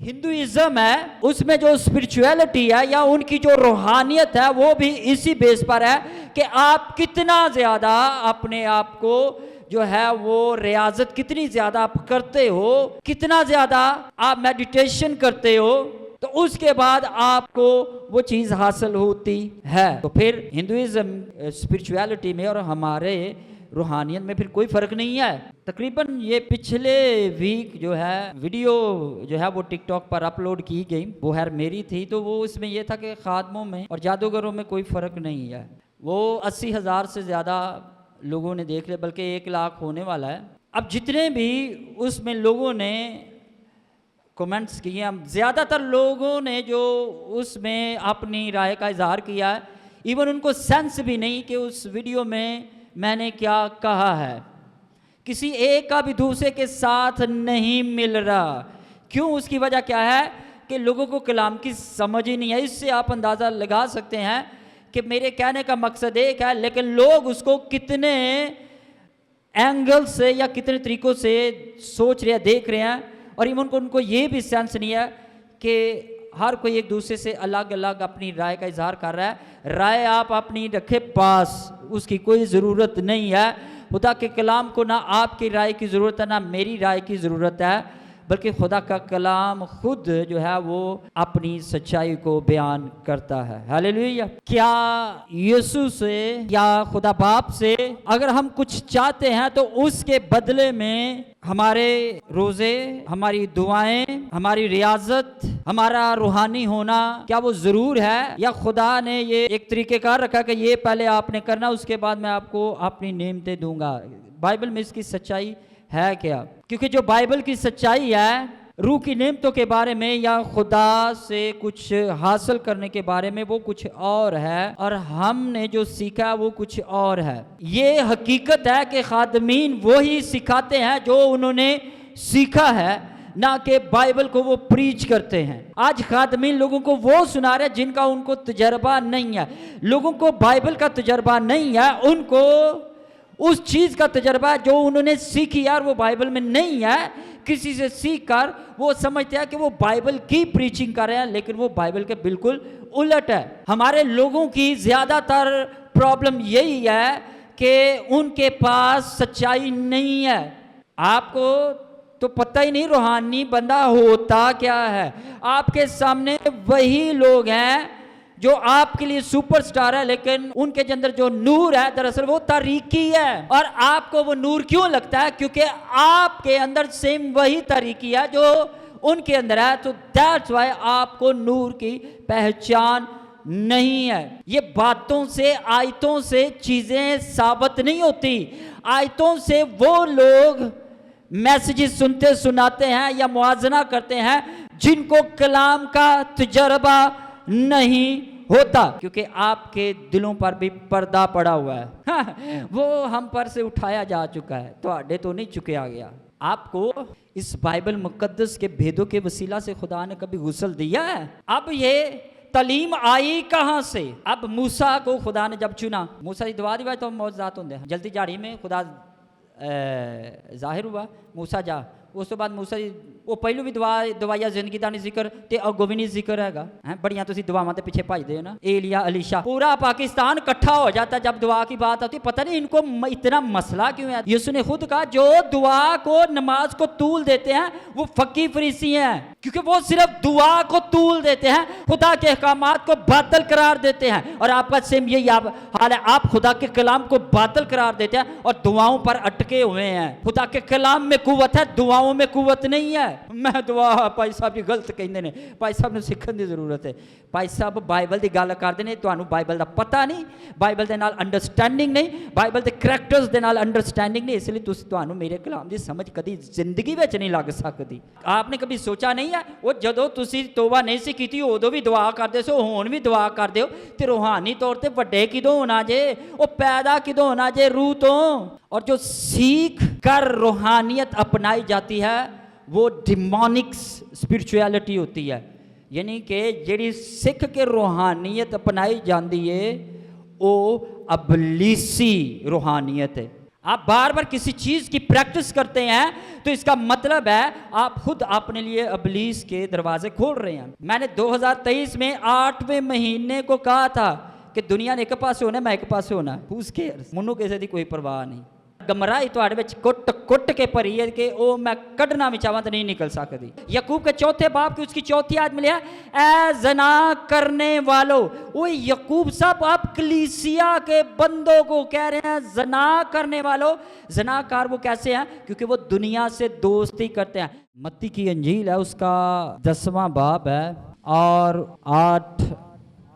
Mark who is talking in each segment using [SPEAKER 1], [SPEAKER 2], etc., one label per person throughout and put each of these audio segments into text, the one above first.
[SPEAKER 1] Hinduism है उसमें जो स्पिरिचुअलिटी है या उनकी जो रूहानियत है वो भी इसी बेस पर है कि आप कितना ज़्यादा अपने आप को जो है वो रियाजत कितनी ज़्यादा आप करते हो, कितना ज़्यादा आप मेडिटेशन करते हो, तो उसके बाद आपको वो चीज़ हासिल होती है। तो फिर हिंदुइज्म स्पिरिचुअलिटी में और हमारे रूहानियत में फिर कोई फ़र्क नहीं है। तकरीबन ये पिछले वीक जो है वीडियो जो है वो टिकटॉक पर अपलोड की गई, वो खैर मेरी थी, तो वो इसमें ये था कि खादमों में और जादूगरों में कोई फ़र्क नहीं है। वो 80,000 से ज़्यादा लोगों ने देख लिया, बल्कि 1 लाख होने वाला है। अब जितने भी उसमें लोगों ने कमेंट्स किए हैं, ज़्यादातर लोगों ने जो उसमें अपनी राय का इजहार किया है, इवन उनको सेंस भी नहीं कि उस वीडियो में मैंने क्या कहा है। किसी एक का भी दूसरे के साथ नहीं मिल रहा। क्यों? उसकी वजह क्या है कि लोगों को कलाम की समझ ही नहीं है। इससे आप अंदाज़ा लगा सकते हैं कि मेरे कहने का मकसद एक है, लेकिन लोग उसको कितने एंगल से या कितने तरीक़ों से सोच रहे हैं, देख रहे हैं, और इवन उनको ये भी सेंस नहीं है कि हर कोई एक दूसरे से अलग अलग अपनी राय का इजहार कर रहा है। राय आप अपनी रखे पास, उसकी कोई ज़रूरत नहीं है। खुदा के कलाम को ना आपकी राय की ज़रूरत है ना मेरी राय की ज़रूरत है, बल्कि खुदा का कलाम खुद जो है वो अपनी सच्चाई को बयान करता है। हालेलुया। क्या यीशु से या खुदा बाप से अगर हम कुछ चाहते हैं तो उसके बदले में हमारे रोज़े, हमारी दुआएं, हमारी रियाजत, हमारा रूहानी होना क्या वो ज़रूर है? या खुदा ने ये एक तरीक़ेकार रखा कि ये पहले आपने करना, उसके बाद मैं आपको अपनी नेमतें दूंगा? बाइबल में इसकी सच्चाई है क्या? क्योंकि जो बाइबल की सच्चाई है रूह की नेमतों के बारे में या खुदा से कुछ हासिल करने के बारे में, वो कुछ और है, और हमने जो सीखा वो कुछ और है। ये हकीकत है कि खादमीन वही सिखाते हैं जो उन्होंने सीखा है, ना कि बाइबल को वो प्रीच करते हैं। आज खादमीन लोगों को वो सुना रहे जिनका उनको तजर्बा नहीं है। लोगों को बाइबल का तजर्बा नहीं है, उनको उस चीज़ का तजर्बा जो उन्होंने सीखी है और वो बाइबल में नहीं है, किसी से सीख कर वो समझते हैं कि वो बाइबल की प्रीचिंग कर रहे हैं, लेकिन वो बाइबल के बिल्कुल उलट है। हमारे लोगों की ज़्यादातर प्रॉब्लम यही है कि उनके पास सच्चाई नहीं है। आपको तो पता ही नहीं रूहानी बंदा होता क्या है। आपके सामने वही लोग हैं जो आपके लिए सुपरस्टार है, लेकिन उनके अंदर जो नूर है दरअसल वो तारीकी है। और आपको वो नूर क्यों लगता है? क्योंकि आपके अंदर सेम वही तारीकी है जो उनके अंदर है। तो दैट्स व्हाई आपको नूर की पहचान नहीं है। ये बातों से, आयतों से चीज़ें साबित नहीं होती। आयतों से वो लोग मैसेजेस सुनते सुनाते हैं या मुआजना करते हैं जिनको कलाम का तजर्बा नहीं होता, क्योंकि आपके दिलों पर भी पर्दा पड़ा हुआ है। वो हम पर से उठाया जा चुका है, तो आड़े तो नहीं चुके आ गया। आपको इस बाइबल मुकद्दस के भेदों के वसीला से खुदा ने कभी गुस्ल दिया है? अब ये तलीम आई कहाँ से? अब मूसा को खुदा ने जब चुना, मूसा की दुआ दी तो मौजूदात होंगे जल्दी झाड़ी में खुदा जाहिर हुआ, मूसा जा। उस तो बाद मूसा वो पहलू भी दवाइया जिंदगी का नहीं जिक्र ते अगो भी नहीं जिक्र हैगा। बड़िया तुम दुआवां के पीछे भजदे हो ना। एलिया, अलीशा, पूरा पाकिस्तान इकट्ठा हो जाता जब दुआ की बात आती। पता नहीं इनको इतना मसला क्यों है। यीशु ने खुद कहा जो दुआ को, नमाज को तूल देते हैं वो फकी फरीसी हैं, क्योंकि वो सिर्फ दुआ को तूल देते हैं, खुदा के अहकामात को बातिल करार देते हैं। और आपका सेम यही हाल है, आप खुदा के कलाम को बातिल करार देते हैं और दुआओं पर अटके हुए हैं। खुदा के कलाम में कुव्वत है, दुआओं में कुव्वत नहीं है। मैं दुआ भाई साहब जी गलत कहते ने, भाई साहब ने सीखने की जरूरत है। भाई साहब बाइबल की गल करते हैं, तुहानू बाइबल का पता नहीं, बाइबल के नाल अंडरस्टैंडिंग नहीं, बाइबल के करैक्टर्स के नाल अंडरस्टैंडिंग नहीं, इसलिए तुहानू मेरे कलाम की समझ कभी जिंदगी में नहीं लग सकती। आपने कभी सोचा नहीं है वो जदों तुसी तौबा नहीं सी कीती उदों भी दुआ करते सो, हुण भी दुआ करते हो, ते रूहानी तौर पर वड्डे किदों होना जे, वो पैदा किदों होना जे रूह तो। और जो सीख कर रूहानियत अपनाई जाती है वो डिमोनिक स्पिरिचुअलिटी होती है। यानी कि जिहड़ी सिख के रूहानियत अपनाई जाती है वो अबलीसी रूहानियत है। आप बार बार किसी चीज की प्रैक्टिस करते हैं तो इसका मतलब है आप खुद अपने लिए इब्लीस के दरवाजे खोल रहे हैं। मैंने 2023 में 8वें महीने को कहा था कि दुनिया ने एक पासे होना, मैं एक पासे होना, हूज केयर्स, मनु किसी की कोई परवाह नहीं। गमराही तुहाडे विच कुट कुट के भरी है कि ओ मैं कढ़ना भी चाहवां तो नहीं निकल सकती। यकूब के चौथे बाप की उसकी चौथी आयत मिली है, ए जना करने वालों। वो यकूब साहब आप कलीसिया के बंदों को कह रहे हैं जना करने वालों। जनाकार वो कैसे हैं? क्योंकि वो दुनिया से दोस्ती करते हैं। मत्ती की अंजील है, उसका 10वां बाब है और 8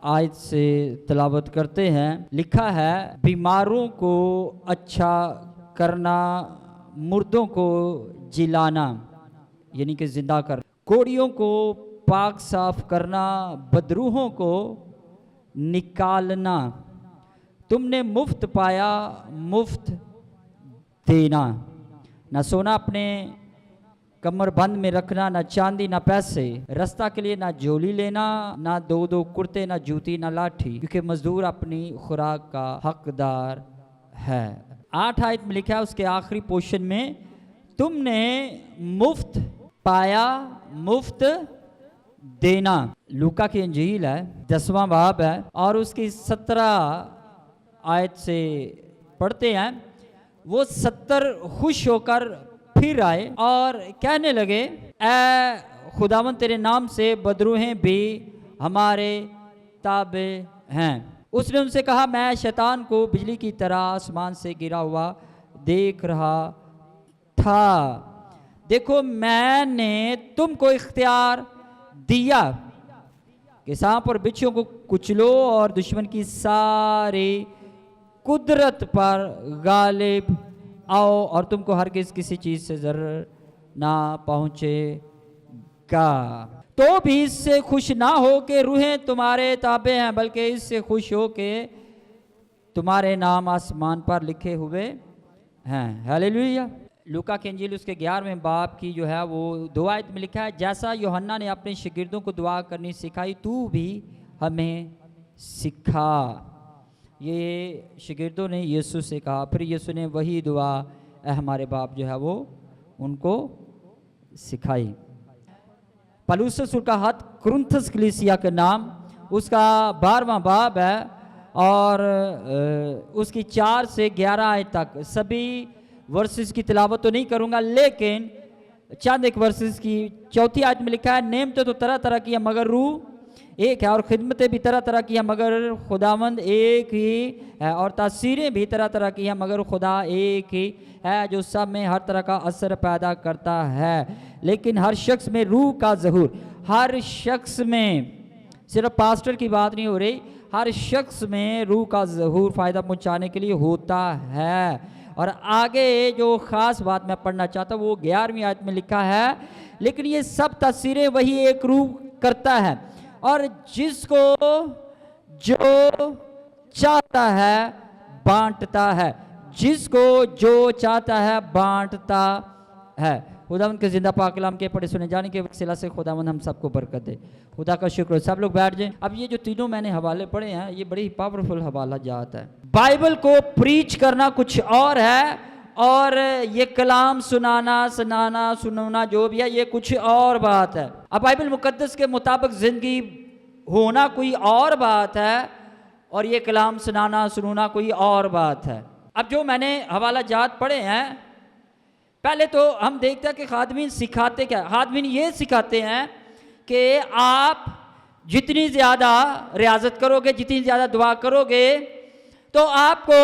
[SPEAKER 1] आयत से तिलावत करते हैं। लिखा है, बीमारों को अच्छा करना, मुर्दों को जिलाना यानी कि जिंदा कर, कोड़ियों को पाक साफ करना, बदरूहों को निकालना। तुमने मुफ्त पाया, मुफ्त देना। ना सोना अपने कमरबंद में रखना, ना चांदी ना पैसे, रास्ता के लिए ना झोली लेना, ना 2 कुर्ते, ना जूती, ना लाठी, क्योंकि मजदूर अपनी खुराक का हकदार है। 8 आयत में लिखा है उसके आखिरी पोर्शन में, तुमने मुफ्त पाया, मुफ्त देना। लूका की अंजील है, 10वां बाब है और उसकी 17 आयत से पढ़ते हैं। वो 70 खुश होकर फिर आए और कहने लगे, ए खुदावन तेरे नाम से बदरूहें भी हमारे ताबे हैं। उसने उनसे कहा, मैं शैतान को बिजली की तरह आसमान से गिरा हुआ देख रहा था। देखो मैंने तुमको इख्तियार दिया कि सांप और बिच्छुओं को कुचलो और दुश्मन की सारी कुदरत पर गालिब आओ और तुमको हरगिज़ किसी चीज़ से ज़रूर ना पहुँचेगा। तो भी इससे खुश ना हो कि रूहें तुम्हारे ताबे हैं, बल्कि इससे खुश हो कि तुम्हारे नाम आसमान पर लिखे हुए हैं। हालेलुया। लूका की अंजील उसके 11वें बाब की जो है वो 2 आयत में लिखा है, जैसा यूहन्ना ने अपने शागिर्दों को दुआ करनी सिखाई, तू भी हमें सिखा। ये शागिर्दों ने यीशु से कहा, फिर यीशु ने वही दुआ हमारे बाप जो है वो उनको सिखाई। पौलुस रसूल का खत कुरिन्थस कलीसिया के नाम, उसका 12वां बाब है और उसकी 4 से 11 आयत तक। सभी वर्सेस की तिलावत तो नहीं करूँगा, लेकिन चंद एक वर्सेस की 4थी आयत में लिखा है, नेमतें तो तरह तरह की है मगर रूह एक है, और खिदमतें भी तरह तरह की हैं मगर खुदावंद एक ही है, और तासीरें भी तरह तरह की हैं मगर खुदा एक ही है, जो सब में हर तरह का असर पैदा करता है। लेकिन हर शख्स में रूह का ज़हूर, हर शख्स में, सिर्फ पास्टर की बात नहीं हो रही, हर शख्स में रूह का ज़हूर फ़ायदा पहुँचाने के लिए होता है। और आगे जो ख़ास बात मैं पढ़ना चाहता हूँ वो 11वीं आयत में लिखा है, लेकिन ये सब तासीरें वही एक रूह करता है और जिसको जो चाहता है बांटता है, जिसको जो चाहता है बांटता है। खुदावंद के जिंदा पाक कलाम के पढ़े सुने जाने के वसीला से खुदावंद हम सबको बरकत दे। खुदा का शुक्र। सब लोग बैठ जाएं। अब ये जो तीनों मैंने हवाले पढ़े हैं ये बड़ी ही पावरफुल हवाला जात है। बाइबल को प्रीच करना कुछ और है और ये कलाम सुनाना जो भी है ये कुछ और बात है। अब बाइबल मुकद्दस के मुताबिक ज़िंदगी होना कोई और बात है और ये कलाम सुनाना कोई और बात है। अब जो मैंने हवाला जात पढ़े हैं, पहले तो हम देखते हैं कि खादमीन सिखाते क्या। खादमीन ये सिखाते हैं कि आप जितनी ज़्यादा रियाजत करोगे, जितनी ज़्यादा दुआ करोगे तो आपको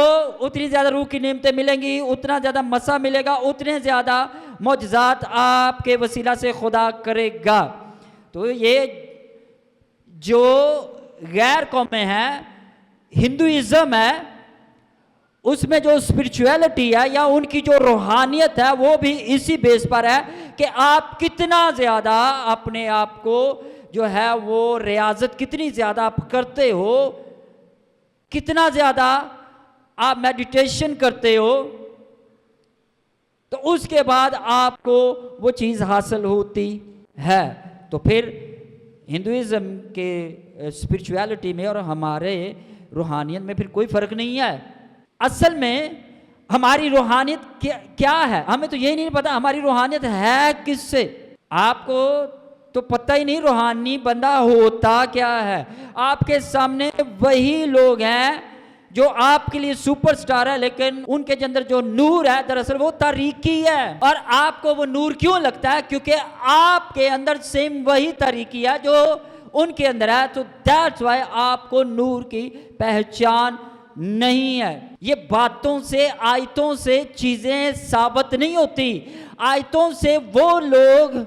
[SPEAKER 1] उतनी ज़्यादा रूह की नेमतें मिलेंगी, उतना ज़्यादा मसा मिलेगा, उतने ज़्यादा मौजज़ात आपके वसीला से खुदा करेगा। तो ये जो गैर कौमें हैं, हिंदुइज़्म है, उसमें जो स्पिरिचुअलिटी है या उनकी जो रूहानियत है वो भी इसी बेस पर है कि आप कितना ज़्यादा अपने आप को जो है वो रियाजत कितनी ज़्यादा आप करते हो, कितना ज़्यादा आप मेडिटेशन करते हो, तो उसके बाद आपको वो चीज़ हासिल होती है। तो फिर हिंदुइज़्म के स्पिरिचुअलिटी में और हमारे रूहानियत में फिर कोई फ़र्क नहीं है। असल में हमारी रूहानियत क्या है, हमें तो यही नहीं पता हमारी रूहानियत है किससे। आपको तो पता ही नहीं रूहानी बंदा होता क्या है। आपके सामने वही लोग हैं जो आपके लिए सुपरस्टार है, लेकिन उनके अंदर जो नूर है दरअसल वो तारीकी है। और आपको वो नूर क्यों लगता है? क्योंकि आपके अंदर सेम वही तारीकी है जो उनके अंदर है। तो दैट्स वाई आपको नूर की पहचान नहीं है। ये बातों से, आयतों से चीजें साबित नहीं होती। आयतों से वो लोग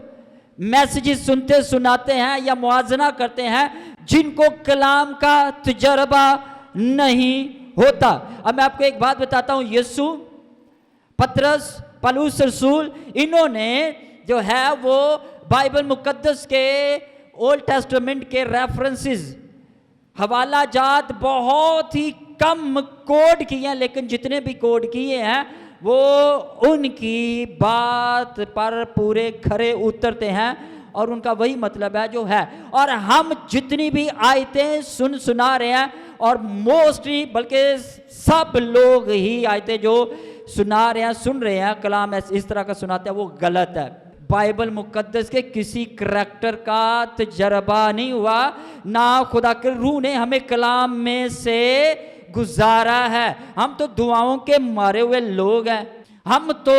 [SPEAKER 1] मैसेजेस सुनते सुनाते हैं या मुआजना करते हैं जिनको कलाम का तजर्बा नहीं होता। अब मैं आपको एक बात बताता हूं, यीशु, पतरस, पौलुस रसूल, इन्होंने जो है वो बाइबल मुकद्दस के ओल्ड टेस्टामेंट के रेफरेंसेस, हवाला जात बहुत ही कम कोड किए हैं, लेकिन जितने भी कोड किए हैं वो उनकी बात पर पूरे खरे उतरते हैं और उनका वही मतलब है जो है। और हम जितनी भी आयतें सुना रहे हैं, और मोस्टली बल्कि सब लोग ही आयतें जो सुना रहे हैं, सुन रहे हैं, कलाम इस तरह का सुनाते हैं, वो गलत है। बाइबल मुकद्दस के किसी करैक्टर का तजर्बा नहीं हुआ, ना खुदा के रूह ने हमें कलाम में से गुजारा है। हम तो दुआओं के मारे हुए लोग हैं, हम तो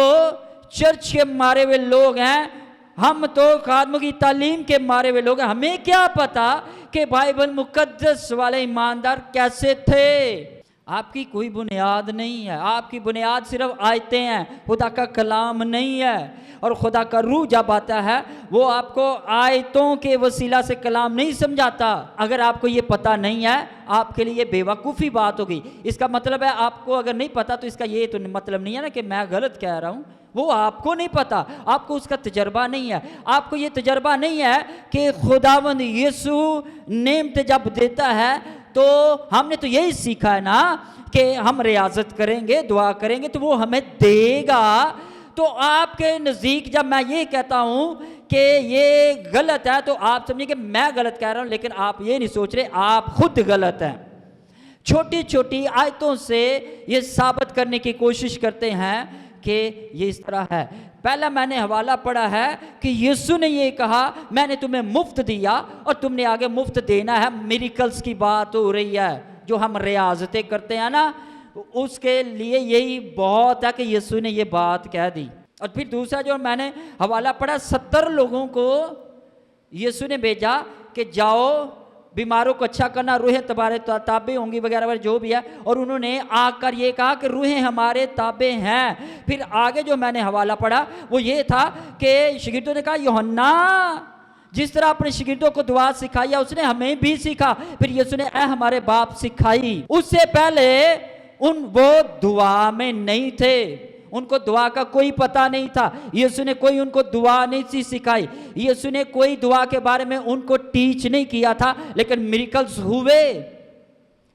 [SPEAKER 1] चर्च के मारे हुए लोग हैं, हम तो खादमों की तालीम के मारे हुए लोग हैं। हमें क्या पता कि बाइबल मुकद्दस वाले ईमानदार कैसे थे। आपकी कोई बुनियाद नहीं है, आपकी बुनियाद सिर्फ आयतें हैं, खुदा का कलाम नहीं है। और खुदा का रूह जब आता है वो आपको आयतों के वसीला से कलाम नहीं समझाता। अगर आपको ये पता नहीं है, आपके लिए बेवकूफ़ी बात होगी। इसका मतलब है आपको अगर नहीं पता तो इसका ये तो मतलब नहीं है ना कि मैं गलत कह रहा हूँ। वो आपको नहीं पता, आपको उसका तजर्बा नहीं है। आपको ये तजर्बा नहीं है कि खुदावंद यीशु नेम जब देता है तो हमने तो यही सीखा है ना कि हम रियाजत करेंगे, दुआ करेंगे तो वो हमें देगा। तो आपके नज़दीक जब मैं ये कहता हूँ कि ये गलत है तो आप समझिए कि मैं गलत कह रहा हूँ, लेकिन आप ये नहीं सोच रहे आप खुद गलत हैं। छोटी छोटी आयतों से ये साबित करने की कोशिश करते हैं कि ये इस तरह है। पहला मैंने हवाला पढ़ा है कि यीशु ने ये कहा, मैंने तुम्हें मुफ्त दिया और तुमने आगे मुफ्त देना है। मिरेकल्स की बात हो रही है, जो हम रियाजतें करते हैं ना, उसके लिए यही बहुत है कि यीशु ने ये बात कह दी। और फिर दूसरा जो मैंने हवाला पढ़ा, 70 लोगों को यीशु ने भेजा कि जाओ बीमारों को अच्छा करना, रूहें तुम्हारे ताबे होंगी वगैरह वगैरह जो भी है। और उन्होंने आकर ये कहा कि रूहें हमारे ताबे हैं। फिर आगे जो मैंने हवाला पढ़ा वो ये था कि शिगिर्दों ने कहा, यूहन्ना जिस तरह अपने शिगिर्दों को दुआ सिखाई है उसने हमें भी सिखा। फिर यीशु ने ऐ हमारे बाप सिखाई। उससे पहले वो दुआ में नहीं थे, उनको दुआ का कोई पता नहीं था। यीशु ने कोई उनको दुआ नहीं सी सिखाई, यीशु ने कोई दुआ के बारे में उनको टीच नहीं किया था। लेकिन मिरेकल्स हुए,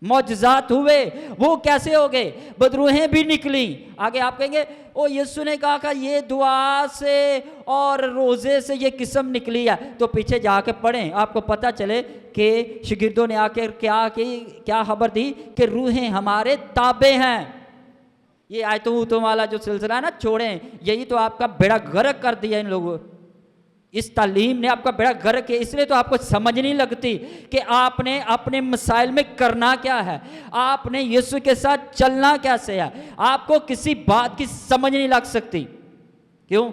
[SPEAKER 1] मौजज़ात हुए। वो कैसे हो गए? बदरूहें भी निकली। आगे आप कहेंगे ओ यीशु ने कहा कि ये दुआ से और रोज़े से ये किस्म निकली है। तो पीछे जाके पढ़ें, आपको पता चले कि शिगिर्दों ने आकर क्या खबर दी कि रूहें हमारे ताबे हैं। ये आयतों वाला जो सिलसिला है ना, छोड़ें। यही तो आपका बेड़ा गर्क कर दिया इन लोगों। इस तालीम ने आपका बेड़ा गर्क किया, इसलिए तो आपको समझ नहीं लगती कि आपने अपने मसाइल में करना क्या है, आपने यीशु के साथ चलना कैसे है। आपको किसी बात की समझ नहीं लग सकती। क्यों?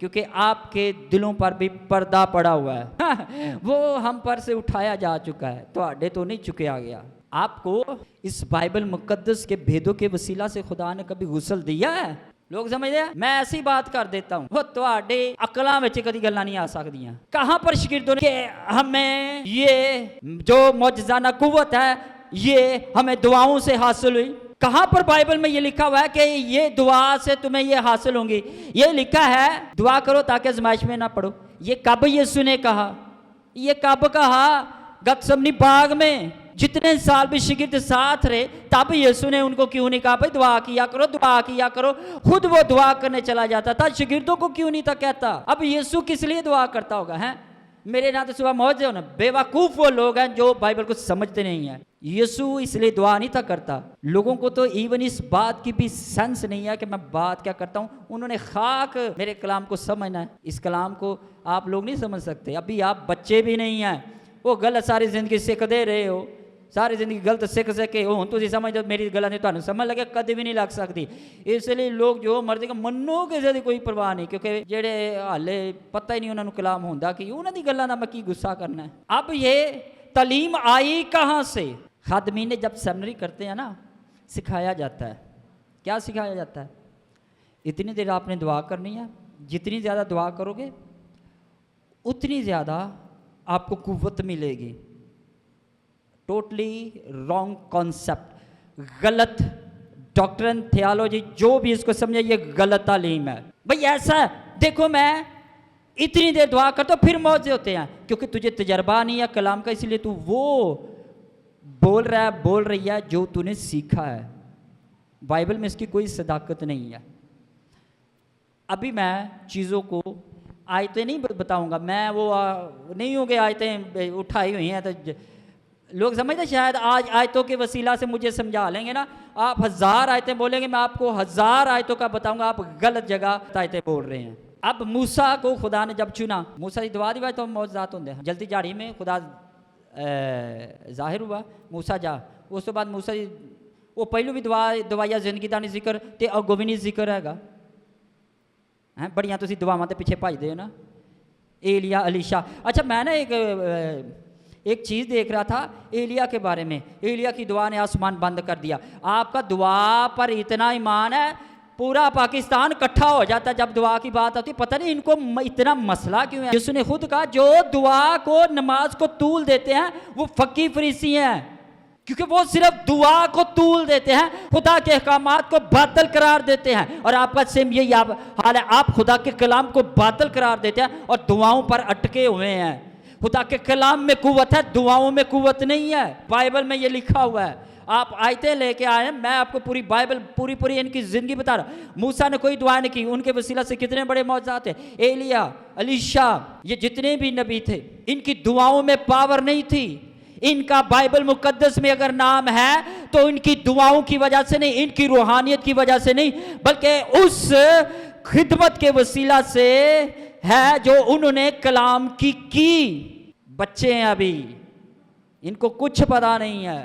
[SPEAKER 1] क्योंकि आपके दिलों पर भी पर्दा पड़ा हुआ है। वो हम पर से उठाया जा चुका है, तो आडे तो नहीं चुके आ गया। आपको इस बाइबल मुकद्दस के भेदों के वसीला से खुदा ने कभी गुस्ल दिया है? लोग समझते हैं मैं ऐसी बात कर देता हूँ, वो तुहाडे अकलां विच कदी गल्लां नहीं आ सकदियां। कहां पर शिगिर्दों ने हमें ये जो मौजज़ाना कुव्वत है ये हमें दुआओं से हासिल हुई? कहां पर बाइबल में ये लिखा हुआ है कि ये दुआ से तुम्हें ये हासिल होंगी? ये लिखा है दुआ करो ताकि आज़माइश में ना पड़ो। ये कब यीशु ने कहा? ये कब कहा? गतसमनी बाग में जितने साल भी शिगिर्द साथ रहे, तब यीशु ने उनको क्यों नहीं कहा भाई दुआ किया करो, दुआ किया करो? खुद वो दुआ करने चला जाता था, शिगिर्दों को क्यों नहीं था कहता? अब यीशु किस लिए दुआ करता होगा? हैं मेरे नाते सुबह मौज हो ना। बेवकूफ़ वो लोग हैं जो बाइबल को समझते नहीं हैं। यीशु इसलिए दुआ नहीं था करता। लोगों को तो इवन इस बात की भी सेंस नहीं है कि मैं बात क्या करता हूँ। उन्होंने खाक मेरे कलाम को समझना है। इस कलाम को आप लोग नहीं समझ सकते। अभी आप बच्चे भी नहीं हैं। वो गलत सारी ज़िंदगी सीख दे रहे हो, सारी जिंदगी गलत सिख सके हो। तुम समझ मेरी गलत नहीं, तुम समझ लगे कभी भी नहीं लग सकती। इसलिए लोग जो मर्जी का मनो किसी की कोई परवाह नहीं, क्योंकि जेडे हाले पता ही नहीं उन्होंने कलाम होंदा कि उन्होंने गल्लां दा मैं की गुस्सा करना है। अब ये तालीम आई कहाँ से? खादमी ने जब सेमिनरी करते हैं ना, सिखाया जाता है। क्या सिखाया जाता है? इतनी देर आपने दुआ करनी है, जितनी ज़्यादा दुआ करोगे उतनी ज़्यादा आपको कुव्वत मिलेगी। टोटली रॉन्ग कॉन्सेप्ट, गलत डॉक्ट्रिन, थियोलॉजी, जो भी इसको समझे ये गलत तालीम है। भाई ऐसा है, देखो मैं इतनी देर दुआ करता हूँ फिर मौजे होते हैं, क्योंकि तुझे तजर्बा नहीं है कलाम का, इसलिए तू वो बोल रही है जो तूने सीखा है। बाइबल में इसकी कोई सदाकत नहीं है। अभी मैं चीज़ों को आयतें नहीं बताऊंगा, मैं वो नहीं होंगे आयतें उठाई हुई हैं तो लोग समझते शायद आज आयतों के वसीला से मुझे समझा लेंगे ना। आप 1000 आयतें बोलेंगे, मैं आपको 1000 आयतों का बताऊंगा, आप गलत जगह आयतें बोल रहे हैं। अब मूसा को खुदा ने जब चुना, मूसा की दुआ दी तो मौजूदात होंगे। जल्दी झाड़ी में खुदा जाहिर हुआ, मूसा जा। उस तो बाद मूसा वो पहलू भी दवाइया जिंदगी का नहीं जिक्र तो अगों भी नहीं जिक्र हैगा। हैं बड़ियां तुसी दुआवां ते पिछे भजदे हो ना, एलिया अलीशा। अच्छा मैं ना एक चीज़ देख रहा था एलिया के बारे में। एलिया की दुआ ने आसमान बंद कर दिया। आपका दुआ पर इतना ईमान है, पूरा पाकिस्तान इकट्ठा हो जाता है जब दुआ की बात आती है। पता नहीं इनको इतना मसला क्यों है। यीशु ने खुद कहा जो दुआ को नमाज को तूल देते हैं वो फकी फरीसी हैं, क्योंकि वो सिर्फ दुआ को तूल देते हैं, खुदा के अहकामात को बातिल करार देते हैं। और आपका सेम यही हाल है, आप खुदा के कलाम को बातिल करार देते हैं और दुआओं पर अटके हुए हैं। खुदा के कलाम में कुव्वत है, दुआओं में कुव्वत नहीं है। बाइबल में ये लिखा हुआ है। आप आयतें लेके आए हैं, मैं आपको पूरी बाइबल पूरी इनकी जिंदगी बता रहा हूं। मूसा ने कोई दुआ नहीं की, उनके वसीला से कितने बड़े मौजूदात थे। एलिया, अलीशा, ये जितने भी नबी थे, इनकी दुआओं में पावर नहीं थी। इनका बाइबल मुकद्दस में अगर नाम है तो इनकी दुआओं की वजह से नहीं, इनकी रूहानियत की वजह से नहीं, बल्कि उस खिदमत के वसीला से है जो उन्होंने कलाम की। बच्चे हैं अभी, इनको कुछ पता नहीं है,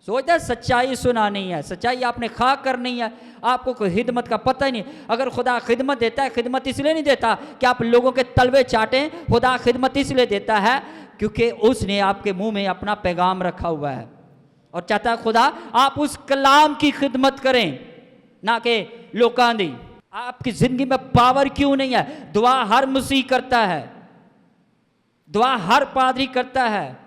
[SPEAKER 1] सोचते सच्चाई सुनानी है, सच्चाई आपने खाक करनी है, आपको कोई खिदमत का पता ही नहीं। अगर खुदा खिदमत देता है, खिदमत इसलिए नहीं देता कि आप लोगों के तलवे चाटें। खुदा खिदमत इसलिए देता है क्योंकि उसने आपके मुंह में अपना पैगाम रखा हुआ है और चाहता है खुदा आप उस कलाम की खिदमत करें, ना कि लोकां दी। आपकी जिंदगी में पावर क्यों नहीं है? दुआ हर मसीह करता है, दुआ हर पादरी करता है।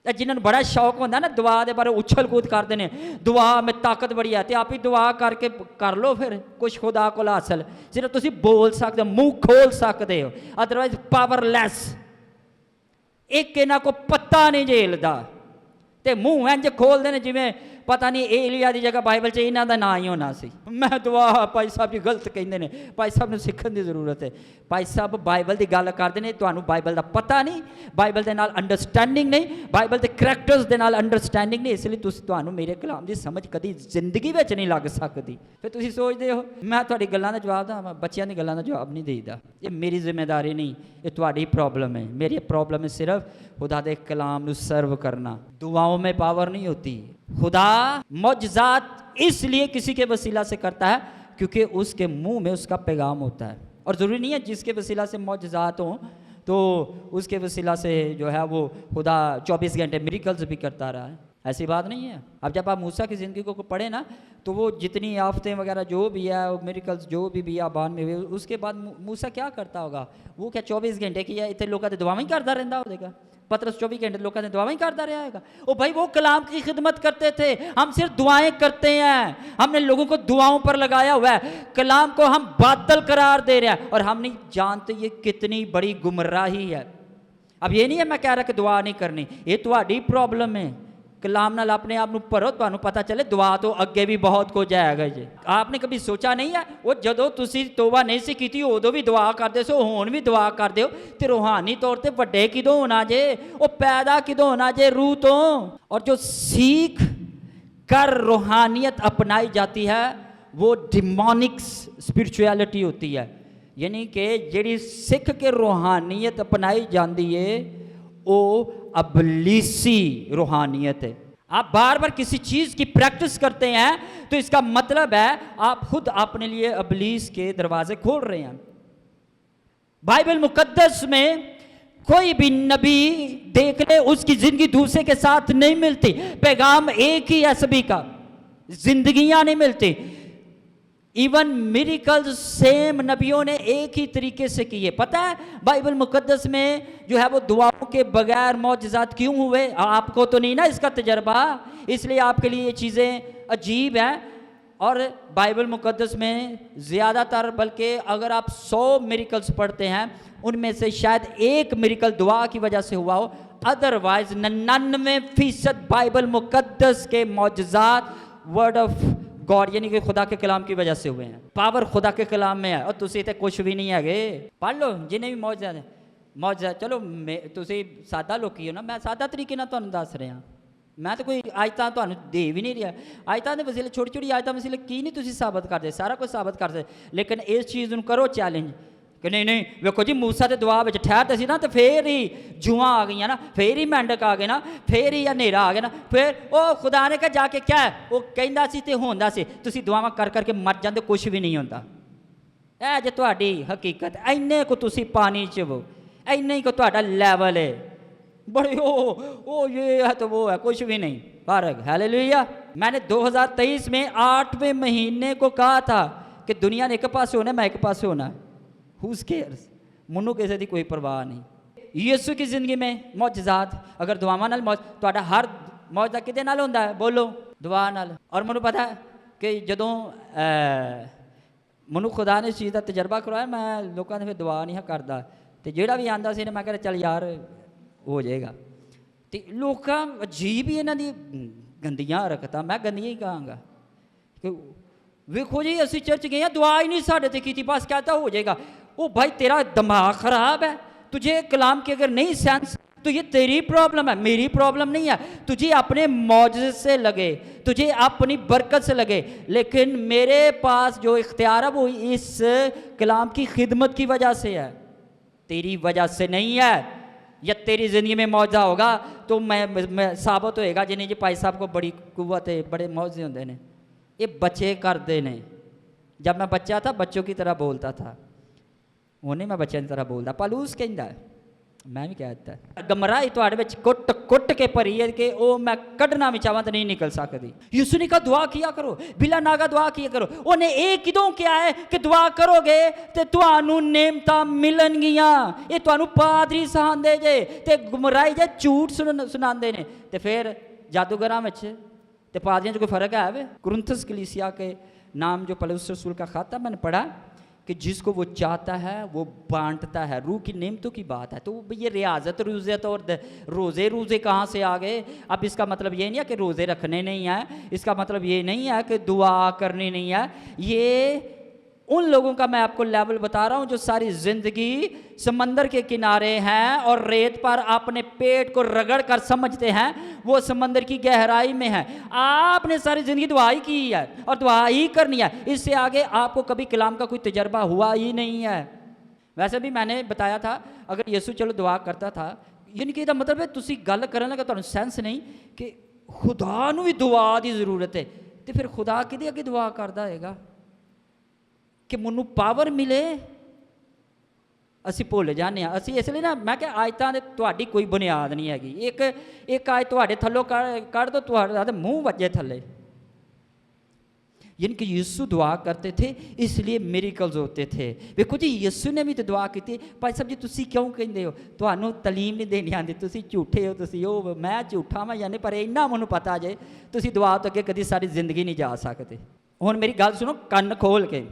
[SPEAKER 1] जिन्होंने बड़ा शौक होता ना दुआ के बारे उछल कूद करते हैं, दुआ में ताकत बड़ी है, तो आप ही दुआ करके कर लो फिर कुछ खुदा को हासिल। सिर्फ तुम बोल सकते हो, मुंह खोल सकते हो, अदरवाइज पावरलैस। एक इन्हों को पत्ता नहीं झेलता ते मुंह इंज खोलते हैं जिमें पता नहीं एलिया की जगह बाइबल च इन्हों का ना ही होना सी। मैं दुआ भाई साहब जी गलत कहते हैं, भाई साहब ने सीखने की जरूरत है। भाई साहब बाइबल की गल करते हैं, तो बाइबल का पता नहीं, बाइबल के नाल अंडरस्टैंडिंग नहीं, बाइबल के करैक्टर्स के नाल अंडरस्टैंडिंग नहीं, इसलिए तुहानू मेरे कलाम की समझ कभी जिंदगी में नहीं लग सकती। फिर तुम सोचते हो मैं तुहाडी गल्लां दा जवाब दा, बच्चों की गल्लां दा जवाब नहीं देता। ये मेरी जिम्मेदारी नहीं, ये तुहाडी प्रॉब्लम है। मेरी प्रॉब्लम है सिर्फ खुदा दे कलाम नू सर्व करना। दुआओं में पावर नहीं होती। खुदा मौजज़ात इसलिए किसी के वसीला से करता है क्योंकि उसके मुंह में उसका पैगाम होता है। और ज़रूरी नहीं है जिसके वसीला से मौजज़ात हों तो उसके वसीला से जो है वो खुदा 24 घंटे मिरेकल्स भी करता रहा है, ऐसी बात नहीं है। अब जब आप मूसा की ज़िंदगी को पढ़े ना तो वो जितनी आफतें वगैरह जो भी है, मिरेकल्स जो भी बियाबान में हुए, उसके बाद मूसा क्या करता होगा? वो क्या 24 घंटे की है इतने लोगों की दुआवां ही करता रहता होगा? पतरस 24 घंटे लोगों ने दुआएं करता रहा है। ओ भाई वो कलाम की खिदमत करते थे, हम सिर्फ दुआएं करते हैं। हमने लोगों को दुआओं पर लगाया हुआ है, कलाम को हम बातिल करार दे रहे हैं और हम नहीं जानते ये कितनी बड़ी गुमराही है। अब ये नहीं है मैं कह रहा कि दुआ नहीं करनी, ये तुम्हारी प्रॉब्लम है। कलाम नाल अपने आप ਨੂੰ ਭਰੋ, ਤੁਹਾਨੂੰ ਪਤਾ ਚੱਲੇ ਦੁਆ ਤੋਂ ਅੱਗੇ ਵੀ ਬਹੁਤ ਕੁਝ ਆਏਗਾ ਜੀ। आपने कभी सोचा नहीं है वो ਜਦੋਂ ਤੁਸੀਂ ਤੋਬਾ ਨਹੀਂ ਸੀ ਕੀਤੀ ਉਦੋਂ ਵੀ ਦੁਆ ਕਰਦੇ ਸੋ, ਹੁਣ ਵੀ ਦੁਆ ਕਰਦੇ ਹੋ, ਤੇ ਰੂਹਾਨੀ ਤੌਰ ਤੇ ਵੱਡੇ ਕਿਦੋਂ ਹੋਣਾ ਜੇ, ਉਹ ਪੈਦਾ ਕਿਦੋਂ ਹੋਣਾ ਜੇ रूह ਤੋਂ। और जो सीख कर रूहानियत अपनाई जाती है वो डिमोनिक स्पिरिचुअलिटी होती है, यानी कि जिहड़ी सिख के रूहानियत अपनाई जाती है वो अबलीसी रूहानियत है। आप बार बार किसी चीज़ की प्रैक्टिस करते हैं तो इसका मतलब है आप खुद अपने लिए अबलीस के दरवाजे खोल रहे हैं। बाइबल मुकद्दस में कोई भी नबी देख ले उसकी ज़िंदगी दूसरे के साथ नहीं मिलती, पैगाम एक ही है सभी का, जिंदगियां नहीं मिलती। इवन मिरेकल्स सेम नबियों ने एक ही तरीके से किए। पता है बाइबल मुकद्दस में जो है वो दुआओं के बगैर मौजज़ात क्यों हुए? आपको तो नहीं ना इसका तजर्बा, इसलिए आपके लिए ये चीज़ें अजीब हैं। और बाइबल मुकद्दस में ज़्यादातर, बल्कि अगर आप 100 मिरेकल्स पढ़ते हैं उनमें से शायद एक मिरेकल दुआ की वजह से हुआ हो, अदरवाइज 99% बाइबल मुकद्दस के मौजज़ात वर्ड ऑफ गॉड यानी कि खुदा के कलाम की वजह से हुए हैं। पावर खुदा के कलाम में है और तुसी तो कुछ भी नहीं है। पढ़ लो जिन्हें भी मौज चलो तुसी सादा लोकी हो ना, मैं सादा तरीके नाल तुहानूं दस रहा, मैं तो कोई आयतां तुहानूं दे भी नहीं रहा। आयतां दे वसीले छोटी छोटी आयतां वसीले की नहीं तुसी साबित करदे, सारा कुछ साबित करदे, लेकिन इस चीज़ नूं करो चैलेंज कि नहीं नहीं वेखो जी मूसा के दुआ में ठहरते सी ना, तो फिर ही जुआं आ गई ना, फिर ही मेंढक आ गए ना, फिर ही हनेरा आ गया ना, फिर वो खुदा ने कहा जाके क्या है वो कहंदा सी ते होंदा सी, तुसी दुआवां कर करके मर जाते, कुछ भी नहीं होता। ऐ जे तुहाडी हकीकत, इन्ने को तुसी पानी च वो, इन्ने को तुहाडा लैवल है, बड़े ओ ये है तो वो है, कुछ भी नहीं फर्क। हालेलुया। मैंने 2023 में 8वें महीने को कहा था कि दुनिया ने एक पास होना, मैं एक पास होना, Who's cares? मनु किसी की कोई परवाह नहीं। यीशु की जिंदगी में मौजज़ात, अगर दुआवां नाल मौज, तुहाडा हर मौजज़ा किदे नाल होंदा है? बोलो दुआ नाल। और मैनूं पता है कि जदों मनु खुदा ने इस चीज़ का तजर्बा करवाया, मैं लोगों ने फिर दुआ नहीं करता, तो जिहड़ा भी आंदा सी मैं कहा चल यार हो जाएगा। तो लोग अजीब ही इन्हां दी गंदियां हरकतां, मैं गंदियां ही कहांगा। वेखो जी असीं चर्च गए, दुआ ही नहीं साढ़े ते कीती, बस कहता हो जाएगा। ओ भाई तेरा दिमाग खराब है, तुझे कलाम की अगर नहीं सेंस तो ये तेरी प्रॉब्लम है, मेरी प्रॉब्लम नहीं है। तुझे अपने मौजज़े से लगे, तुझे अपनी बरकत से लगे, लेकिन मेरे पास जो इख्तियार है वो इस कलाम की खिदमत की वजह से है, तेरी वजह से नहीं है। या तेरी ज़िंदगी में मौजा होगा तो मैं साबित होएगा जिन्हें जी भाई साहब को बड़ी कुव्वत है, बड़े मौजे होंगे ने, ये बच्चे करते ने। जब मैं बच्चा था बच्चों की तरह बोलता था, उन्हें मैं बच्चों की तरह बोलता, पलूस कहता है, मैं भी कहता गमराही तुहाडे विच कुट कुट के भरी है कि वो मैं कढ़ना भी चाहवां तो नहीं निकल सकती। यीशु ने कहा दुआ किया करो, बिला नागा दुआ किया करो। उन्हें एक किदों क्या है कि दुआ करोगे तो तुहानू नेमतां मिलणगियां, ये तुहानू पादरी सखांदे जे ते गुमराही जे झूठ सुनांदे ने, ते फिर जादूगरां विच ते पादरियां च कोई फर्क है वे? कुरिन्थस कलीसिया के नाम जो पौलुस रसूल का खाता मैंने पढ़ा कि जिसको वो चाहता है वो बांटता है, रूह की नेमतों की बात है। तो ये रियाजत रूज़त और रोज़े कहाँ से आ गए? अब इसका मतलब ये नहीं है कि रोज़े रखने नहीं है, इसका मतलब ये नहीं है कि दुआ करनी नहीं है। ये उन लोगों का मैं आपको लेवल बता रहा हूँ जो सारी ज़िंदगी समंदर के किनारे हैं और रेत पर अपने पेट को रगड़ कर समझते हैं वो समंदर की गहराई में है। आपने सारी ज़िंदगी दुआ ही की है और दुआ ही करनी है, इससे आगे आपको कभी कलाम का कोई तजर्बा हुआ ही नहीं है। वैसे भी मैंने बताया था अगर यीशु चलो दुआ करता था, यानी कि मतलब है तुसी गल करन लगा तुहानू सेंस नहीं कि खुदा नू भी दुआ की ज़रूरत है, तो फिर खुदा किहदे अगे दुआ करदा होएगा कि मैनू पावर मिले? असी भुल जाने, असी इसलिए ना मैं क्या आयतां दे तुहाडी कोई बुनियाद नहीं हैगी। एक आयत तुहाडे थल्लों कढ़ दो, तुहाडा मुँह वजे थल्ले। यानी कि यीशु दुआ करते थे इसलिए मिरेकल्स होते थे। देखो जी यीशु ने भी तो दुआ की थी। भाई साहब जी तुसी क्यों कहते हो तुहानू तलीम नहीं देनी आती, तुसी झूठे हो, तुसी ओ मैं झूठा मैं यानी, पर इन्ना मैनू पता जे तुसी दुआ तो अगे कभी सारी जिंदगी नहीं जा सकते। हुण मेरी गल सुनो कन्न खोल के।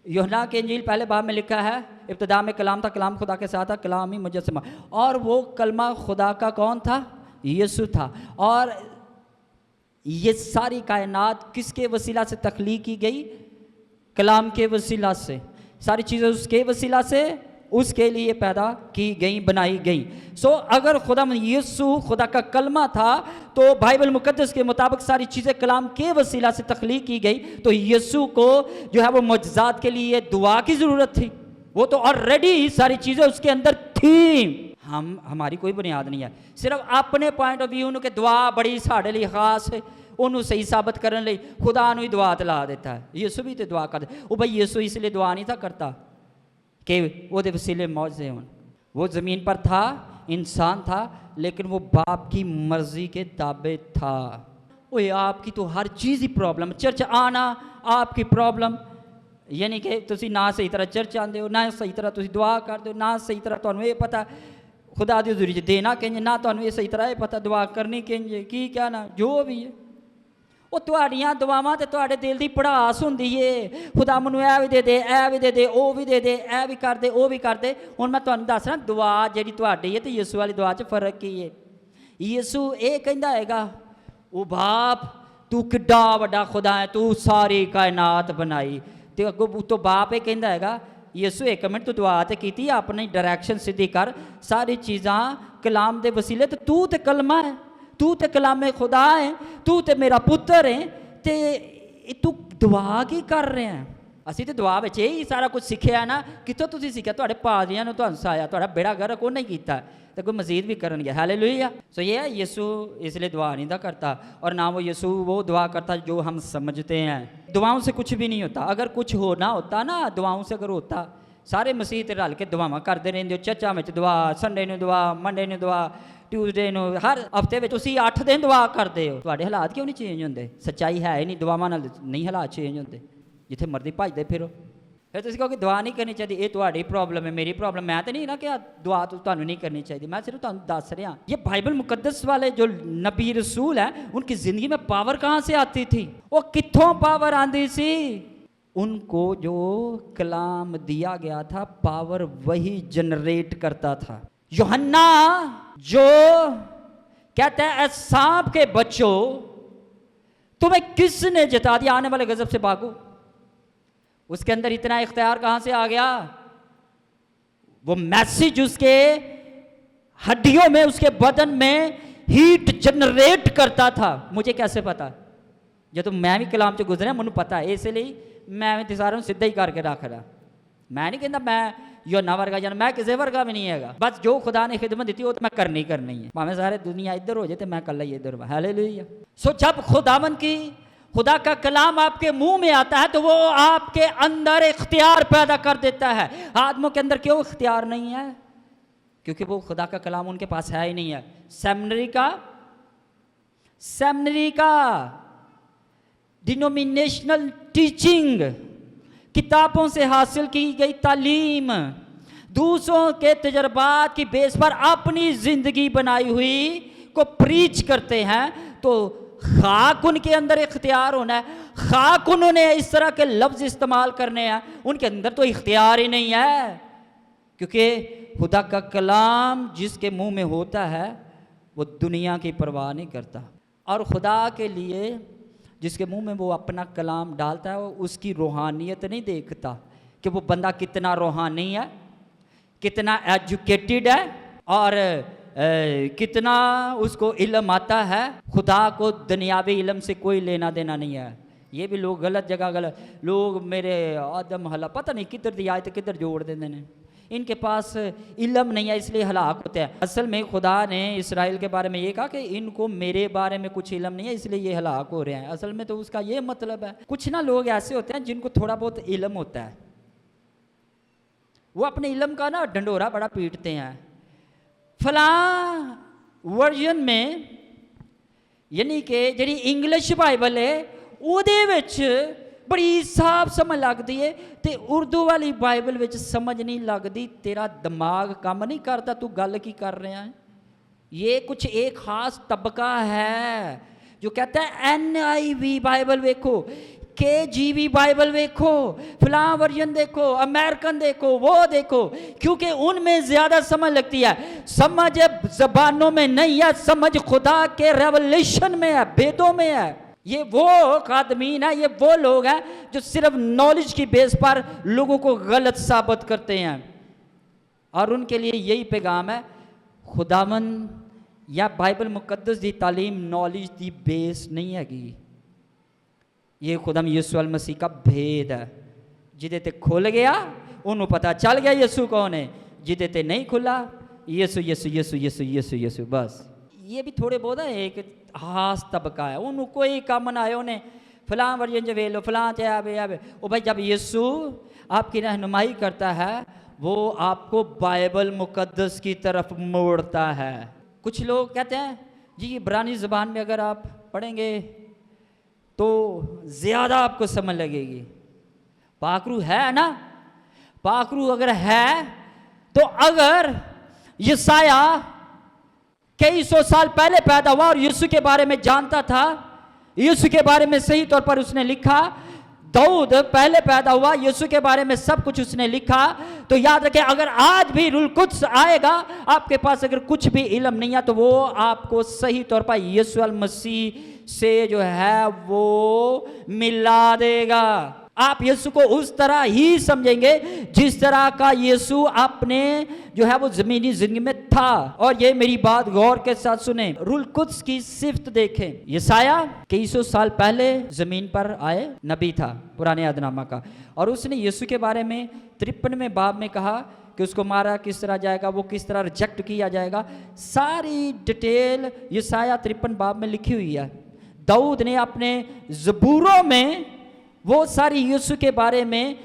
[SPEAKER 1] यूहन्ना की इंजील पहले बाब में लिखा है इब्तिदा में कलाम था, कलाम खुदा के साथ था, कलाम ही मुजस्समा, और वो कलमा खुदा का कौन था? यीशु था। और ये सारी कायनात किसके वसीला से तख्लीक की गई? कलाम के वसीला से। सारी चीज़ें उसके वसीला से उसके लिए पैदा की गई, बनाई गई। सो अगर खुदा यीशु खुदा का कलमा था तो बाइबल मुकद्दस के मुताबिक सारी चीज़ें कलाम के वसीला से तख्लीक की गई, तो यीशु को जो है वो मुअज्जिज़ात के लिए दुआ की ज़रूरत थी। वो तो ऑलरेडी सारी चीज़ें उसके अंदर थी। हमारी कोई बुनियाद नहीं है, सिर्फ अपने पॉइंट ऑफ व्यू के दुआ बड़ी साढ़े लिए खास है, ਉਹਨੂੰ सही साबित करने ਲਈ खुदा ਨੂੰ ही दुआ ला देता है। यीशु भी तो दुआ करते, वो भाई यीशु इसलिए दुआ नहीं था करता कि वो वसीले मौजे हों। वो ज़मीन पर था, इंसान था, लेकिन वो बाप की मर्जी के ताबे था। ओए आपकी तो हर चीज़ ही प्रॉब्लम, चर्च आना आपकी प्रॉब्लम, यानी कि तुसी ना सही तरह चर्च आते हो, ना सही तरह तुसी दुआ करते हो, ना सही तरह तुहानू ये पता खुदा दी हज़ूरी च देना किंज, ना तुहानू ये सही तरह ये पता दुआ करनी किंज की क्या ना जो भी है। वो तुहाड़ियां दुआवां ते तुहाड़े दिल दी पड़ास हुंदी है, खुदा मैनू ऐ भी दे दे, ऐ भी दे दे, ओ भी दे दे, ऐ भी कर दे, ओ भी कर दे। हुण मैं तुहानू दसना दुआ जिहड़ी तुहाडी है ते यीशु वाली दुआ च फर्क की है। यीशु ये कहंदा हैगा, ओ बाप तू किड्डा वड्डा खुदा है, तू सारी कायनात बनाई, ते अगों उतो बाप ये कहंदा हैगा यीशु एक मिनट तू दुआ ते कीती, अपनी डायरैक्शन सीधी कर, सारी चीज़ां कलाम दे वसीले ते तू ते कलमा है, तू तो कलामे खुदा है, तू तो मेरा पुत्र है, ते तू दुआ की कर रहे हैं? असी तो दुआ में यही सारा कुछ सीखा है ना, कितों तुसीं सीखा? तुहाडे पादरियां ने तुहानू सखाया, तुहाडा बेड़ा गर्क उन्हें किया, तो कोई मजीद भी करन गया। हालेलुया। सो ये है यीशु इसलिए दुआ नहीं था करता, और ना वो यीशु वो दुआ करता जो हम समझते हैं। दुआओं से कुछ भी नहीं होता, अगर कुछ होना होता ना दुआओं से, अगर होता सारे मसीह ते रल के दुआवां करते रहंदे हो, चर्चा में दुआ, संडे ने दुआ, मंडे ने दुआ, ट्यूसडे ਨੂੰ हर हफ्ते में ਤੁਸੀਂ 8 दिन दुआ करते हो। ਤੁਹਾਡੇ हालात क्यों नहीं चेंज होंगे? सच्चाई है ही नहीं, दुआवां नाल नहीं हालात चेंज होंगे, जिथे मर्जी भजदे फिरो। फिर तुसीं कहो कि दुआ नहीं करनी चाहिए, ये ਤੁਹਾਡੀ प्रॉब्लम है, मेरी प्रॉब्लम। मैं तो नहीं ना कि दुआ तो ਤੁਹਾਨੂੰ नहीं करनी चाहिए, मैं सिर्फ ਤੁਹਾਨੂੰ दस रहा। ये बाइबल मुकद्दस वाले जो नबी रसूल हैं, उनकी ज़िंदगी में पावर कहाँ से आती थी? वो कित्थों पावर आती सी? उनको जो कलाम दिया गया था पावर वही जनरेट करता था। यूहन्ना जो कहता है सांप के बच्चों तुम्हें किसने जिता दिया, आने वाले गजब से भागो, उसके अंदर इतना इख्तियार कहां से आ गया? वो मैसेज उसके हड्डियों में, उसके बदन में हीट जनरेट करता था। मुझे कैसे पता? जो तो मैं भी कलाम च गुजरा, मैनू पता है, इसलिए मैं भी सारे सीधा ही करके रख रहा। मैं नहीं कहता मैं यूहन्ना वर्गा या मैं किसी वर्गा भी नहीं है, बस जो खुदा ने खिदमत दी वो तो मैं करनी है, भावें सारे दुनिया इधर हो जाए तो मैं कल ही इधर। हालेलुया। सो जब खुदावन की खुदा का कलाम आपके मुंह में आता है तो वो आपके अंदर इख्तियार पैदा कर देता है। आदमों के अंदर क्यों इख्तियार नहीं है? क्योंकि वो खुदा का कलाम उनके पास है ही नहीं है। सेमिनरी का डिनोमिनेशनल टीचिंग, किताबों से हासिल की गई तालीम, दूसरों के तजर्बात की बेस पर अपनी जिंदगी बनाई हुई को प्रीच करते हैं, तो खाक उनके अंदर इख्तियार होना है। खाक उन्होंने इस तरह के लफ्ज इस्तेमाल करने हैं, उनके अंदर तो इख्तियार ही नहीं है। क्योंकि खुदा का कलाम जिसके मुंह में होता है वो दुनिया की परवाह नहीं करता, और खुदा के लिए जिसके मुंह में वो अपना कलाम डालता है वो उसकी रूहानियत नहीं देखता कि वो बंदा कितना रूहानी है, कितना एजुकेटेड है, और कितना उसको इल्म आता है। खुदा को दुनियावी इल्म से कोई लेना देना नहीं है। ये भी लोग गलत जगह गलत लोग, मेरे आदम हला पता नहीं किधर दी आयत किधर जोड़ देते हैं, इनके पास इल्म नहीं है इसलिए हलाक होते हैं। असल में खुदा ने इसराइल के बारे में ये कहा कि इनको मेरे बारे में कुछ इल्म नहीं है इसलिए ये हलाक हो रहे हैं। असल में तो उसका ये मतलब है। कुछ ना लोग ऐसे होते हैं जिनको थोड़ा बहुत इल्म होता है, वो अपने इल्म का ना ढंडोरा बड़ा पीटते हैं। फलां वर्जन में यानी कि जी इंग्लिश बाइबल है ਉਹਦੇ ਵਿੱਚ बड़ी साफ समझ लगती है, तो उर्दू वाली बाइबल में समझ नहीं लगती। तेरा दिमाग काम नहीं करता, तू गल की कर रहा है। ये कुछ एक खास तबका है जो कहता है NIV बाइबल देखो, KJV बाइबल देखो, फलां वर्जन देखो, अमेरिकन देखो, वो देखो, क्योंकि उनमें ज्यादा समझ लगती है। समझ जबानों में नहीं है, समझ खुदा के रेवलेशन में है, भेदों में है। ये वो आदमीन है, ये वो लोग हैं जो सिर्फ नॉलेज की बेस पर लोगों को गलत साबित करते हैं, और उनके लिए यही पैगाम है, खुदावन या बाइबल मुकद्दस दी तालीम नॉलेज दी बेस नहीं हैगी। ये खुदाम यीशु अल मसीह का भेद है। जिदे ते खुल गया उन्होंने पता चल गया यीशु कौन है, जिदे ते नहीं खुला यीशु यीशु यीशु यीशु यीशु यीशु बस। ये भी थोड़े बहुत है, एक खास तबका है, उन्होंने कोई काम ना आए, उन्हें फलां वर्जन वे लो, फलां चाहे ओ भाई। जब यीशु आपकी रहनुमाई करता है वो आपको बाइबल मुकद्दस की तरफ मोड़ता है। कुछ लोग कहते हैं जी इब्रानी ज़बान में अगर आप पढ़ेंगे तो ज़्यादा आपको समझ लगेगी। पाकरू है ना, पाकरू अगर है तो अगर यसाया कई सौ साल पहले पैदा हुआ और यीशु के बारे में जानता था, यीशु के बारे में सही तौर पर उसने लिखा, दाऊद पहले पैदा हुआ, यीशु के बारे में सब कुछ उसने लिखा, तो याद रखें अगर आज भी रूल कुद्स आएगा आपके पास अगर कुछ भी इल्म नहीं है तो वो आपको सही तौर पर यीशु अल मसीह से जो है वो मिला देगा। आप यीशु को उस तरह ही समझेंगे जिस तरह का यीशु अपने जो है वो जमीनी जिंदगी में था। और ये मेरी बात गौर के साथ सुने, रूल कुद्स की सिफ्त देखें। यसाया कई सौ साल पहले जमीन पर आए नबी था पुराने अहदनामा का, और उसने यीशु के बारे में 53वें बाब में कहा कि उसको मारा किस तरह जाएगा, वो किस तरह रिजेक्ट किया जाएगा। सारी डिटेल यसाया 53 बाब में लिखी हुई है। दाऊद ने अपने ज़बूरों में वो सारी यीशु के बारे में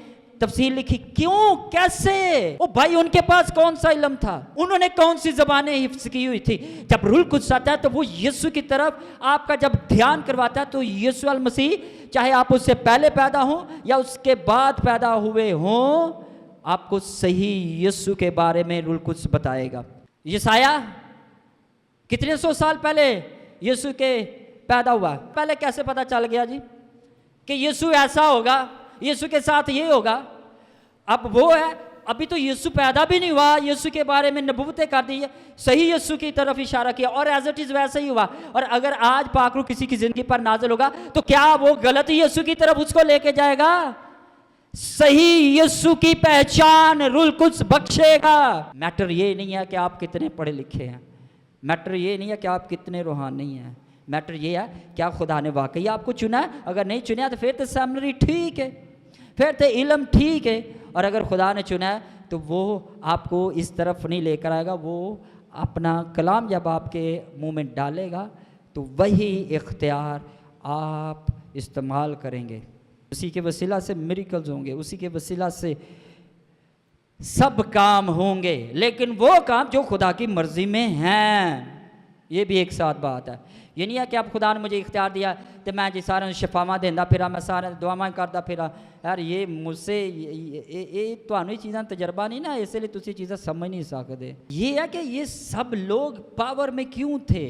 [SPEAKER 1] तफसील लिखी। क्यों, कैसे? ओ भाई उनके पास कौन सा इल्म था, उन्होंने कौन सी जबानें हिफ्ज की हुई थी। जब रूह कुद्स आता है तो वो यीशु की तरफ आपका जब ध्यान करवाता है तो यीशु अल मसीह चाहे आप उससे पहले पैदा हो या उसके बाद पैदा हुए हो आपको सही यीशु के बारे में रूह कुद्स बताएगा। यसाया कितने सौ साल पहले यीशु के पैदा हुआ, पहले कैसे पता चल गया जी कि यीशु ऐसा होगा, यीशु के साथ ये होगा। अब वो है, अभी तो यीशु पैदा भी नहीं हुआ, यीशु के बारे में नबूवतें कर दी है, सही यीशु की तरफ इशारा किया और एज इट इज वैसे ही हुआ। और अगर आज पाकरू किसी की जिंदगी पर नाज़िल होगा तो क्या वो गलत यीशु की तरफ उसको लेके जाएगा? सही यीशु की पहचान रूह कुद्स बख्शेगा। मैटर ये नहीं है कि आप कितने पढ़े लिखे हैं, मैटर ये नहीं है कि आप कितने रूहानी हैं, मैटर ये है क्या खुदा ने वाकई आपको चुना है। अगर नहीं चुना तो फिर तो सेमिनरी ठीक है, फिर तो इल्म ठीक है, और अगर खुदा ने चुना है तो वो आपको इस तरफ नहीं लेकर आएगा। वो अपना कलाम जब आपके मुंह में डालेगा तो वही इख्तियार आप इस्तेमाल करेंगे। उसी के वसीला से मिरेकल्स होंगे, उसी के वसीला से सब काम होंगे, लेकिन वो काम जो खुदा की मर्जी में हैं। ये भी एक साथ बात है। ये नहीं है कि अब खुदा ने मुझे इख्तियार दिया तो मैं जी सारे शफावां देंदा फिरा, मैं सारे दुआवां करदा फिरा। यार ये मुझसे ये तुहानू चीज़ां तजर्बा नहीं ना, इसलिए तुसी चीज़ां समझ नहीं सकते। ये है कि ये सब लोग पावर में क्यों थे?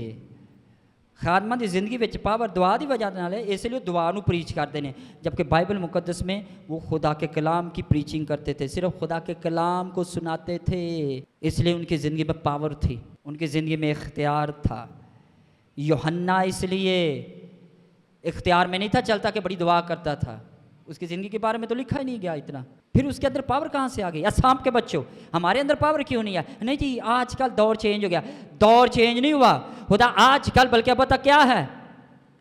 [SPEAKER 1] खादमां दी जिंदगी विच पावर दुआ की वजह नाल है, इसलिए दुआ नू प्रीच करते हैं। जबकि बाइबल मुकद्दस में वो खुदा के कलाम की प्रीचिंग करते थे, सिर्फ खुदा के कलाम को सुनाते थे, इसलिए उनकी ज़िंदगी में पावर थी, उनकी ज़िंदगी में इख्तियार था। यूहन्ना इसलिए इख्तियार में नहीं था चलता कि बड़ी दुआ करता था, उसकी ज़िंदगी के बारे में तो लिखा ही नहीं गया इतना। फिर उसके अंदर पावर कहाँ से आ गई? सांप के बच्चों, हमारे अंदर पावर क्यों नहीं है? नहीं जी आजकल दौर चेंज हो गया। दौर चेंज नहीं हुआ, खुदा आजकल बल्कि पता क्या है,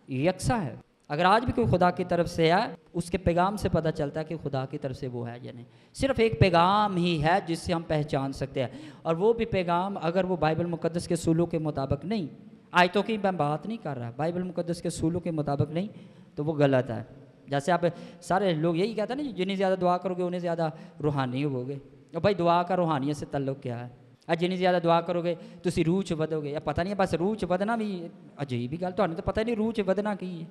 [SPEAKER 1] यकसा है। अगर आज भी कोई खुदा की तरफ से है उसके पैगाम से पता चलता है कि खुदा की तरफ से वो है या नहीं। सिर्फ एक पैगाम ही है जिससे हम पहचान सकते हैं, और वो भी पैगाम अगर वो बाइबल मुकद्दस के सूलों के मुताबिक नहीं, आयतों की मैं बात नहीं कर रहा, बाइबल मुकद्दस के सूलों के मुताबिक नहीं तो वो गलत है। जैसे आप सारे लोग यही कहते हैं ना, जितनी ज़्यादा दुआ करोगे उन्हें ज़्यादा रूहानी होगे। और भाई दुआ का रूहानियत से तल्लुक़ क्या है? जितनी ज़्यादा दुआ करोगे तुसी रूह च वधोगे, या पता नहीं बस रूह च वधना भी अजीब ही गल, तुहानू तो पता नहीं रूह च वधना की है।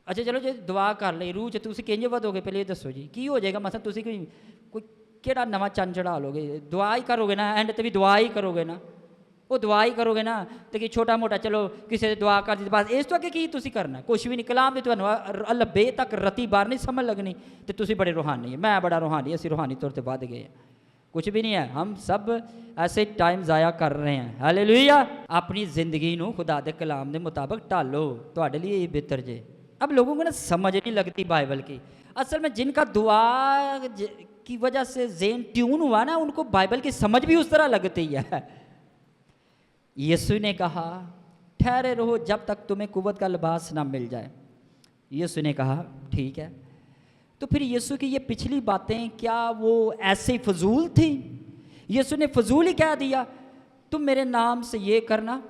[SPEAKER 1] अच्छा चलो जो दुआ कर ली रूह च तुसी किंज वधोगे, पहले ये दसो जी की हो जाएगा? मसलन तुसी कोई केड़ा नवा चंद चढ़ा लोगे? दुआ ही करोगे ना, एंड ते भी दुआ ही करोगे ना। वो दुआ ही करोगे ना तो कि छोटा मोटा चलो किसी से दुआ कर दी बस इस तो अगे की तुसी करना कुछ भी नहीं कलाम भी तुहानू लब्बे तक रती बार नहीं समझ लगनी तो तुसी बड़े रूहानी है मैं बड़ा रूहानी असी रूहानी तौर पर वध गए हैं कुछ भी नहीं है हम सब ऐसे टाइम ज़ाया कर रहे हैं हालेलुया अपनी ज़िंदगी नू खुदा दे कलाम के मुताबिक ढालो तुहाडे लिए ये बेहतर जे अब लोगों को ना समझ नहीं लगती बाइबल की असल में जिनका दुआ की वजह से ज़ेन ट्यून हुआ ना उनको बाइबल की समझ भी उस तरह लगती है यीशु ने कहा ठहरे रहो जब तक तुम्हें कुव्वत का लिबास ना मिल जाए यीशु ने कहा ठीक है तो फिर यीशु की ये पिछली बातें क्या वो ऐसे ही फजूल थी यीशु ने फजूल ही कह दिया तुम मेरे नाम से ये करना